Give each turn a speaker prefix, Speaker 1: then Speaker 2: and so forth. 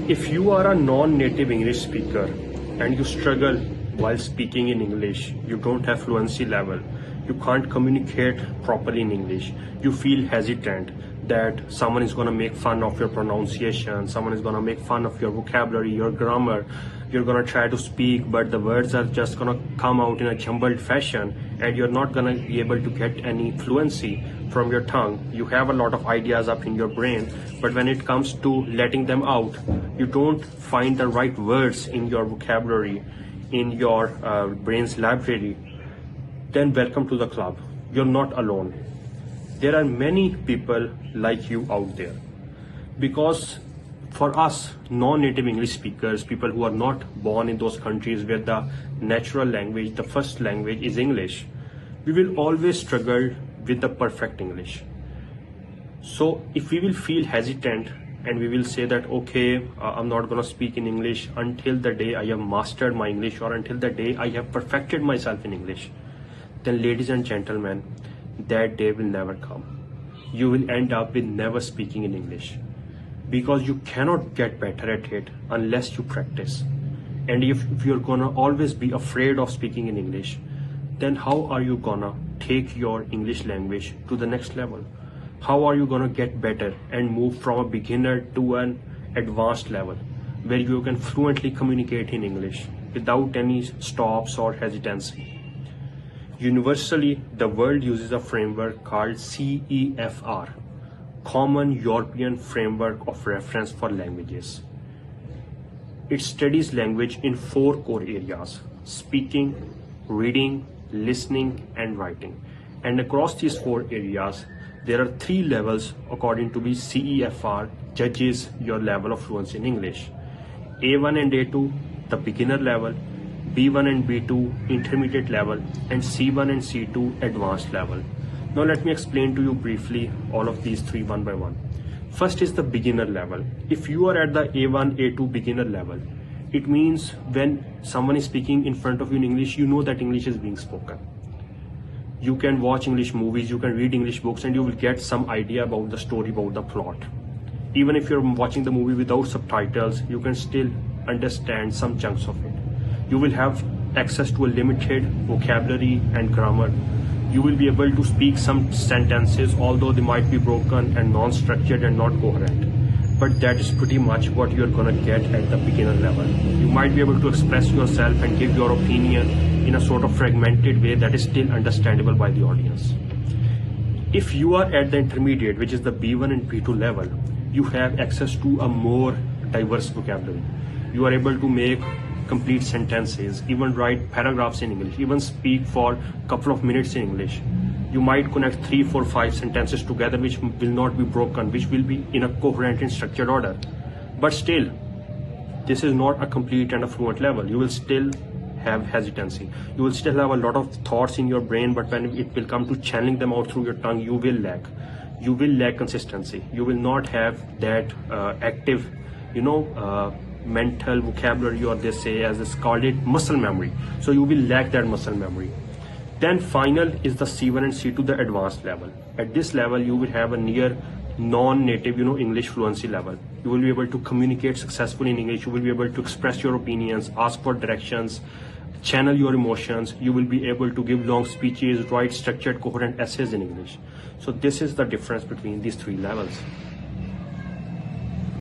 Speaker 1: If you are a non-native English speaker and you struggle while speaking in English, you don't have fluency level, you can't communicate properly in English, you feel hesitant that someone is going to make fun of your pronunciation, someone is going to make fun of your vocabulary, your grammar, you're going to try to speak but the words are just going to come out in a jumbled fashion and you're not going to be able to get any fluency from your tongue. You have a lot of ideas up in your brain, but when it comes to letting them out, you don't find the right words in your vocabulary, in your brain's library. Then welcome to the club. You're not alone. There are many people like you out there, because for us non-native English speakers, people who are not born in those countries where the natural language, the first language is English, we will always struggle with the perfect English. So if we will feel hesitant and we will say that, okay, I'm not going to speak in English until the day I have mastered my English or until the day I have perfected myself in English, then ladies and gentlemen, that day will never come. You will end up with never speaking in English, because you cannot get better at it unless you practice. And if you're gonna always be afraid of speaking in English, then how are you gonna take your English language to the next level? How are you gonna get better and move from a beginner to an advanced level where you can fluently communicate in English without any stops or hesitancy? Universally, the world uses a framework called CEFR, Common European Framework of Reference for Languages. It studies language in 4 core areas: speaking, reading, listening, and writing. And across these 4 areas, there are 3 levels according to which CEFR judges your level of fluency in English. A1 and A2, the beginner level; B1 and B2, intermediate level; and C1 and C2, advanced level. Now let me explain to you briefly all of these 3 one by one. First is the beginner level. If you are at the A1, A2 beginner level, it means when someone is speaking in front of you in English, you know that English is being spoken. You can watch English movies, you can read English books, and you will get some idea about the story, about the plot. Even if you're watching the movie without subtitles, you can still understand some chunks of it. You will have access to a limited vocabulary and grammar. You will be able to speak some sentences, although they might be broken and non-structured and not coherent. But that is pretty much what you're gonna get at the beginner level. You might be able to express yourself and give your opinion in a sort of fragmented way that is still understandable by the audience. If you are at the intermediate, which is the B1 and B2 level, you have access to a more diverse vocabulary. You are able to make complete sentences, even write paragraphs in English, even speak for a couple of minutes in English. You might connect 3, 4, 5 sentences together which will not be broken, which will be in a coherent and structured order. But still, this is not a complete and a fluent level. You will still have hesitancy. You will still have a lot of thoughts in your brain, but when it will come to channeling them out through your tongue, you will lack. You will lack consistency. You will not have that active, mental vocabulary, or they say, as it's called it, muscle memory. So you will lack that muscle memory. Then final is the C1 and C2, the advanced level. At this level, you will have a near non-native, English fluency level. You will be able to communicate successfully in English. You will be able to express your opinions, ask for directions, channel your emotions. You will be able to give long speeches, write structured, coherent essays in English. So this is the difference between these 3 levels.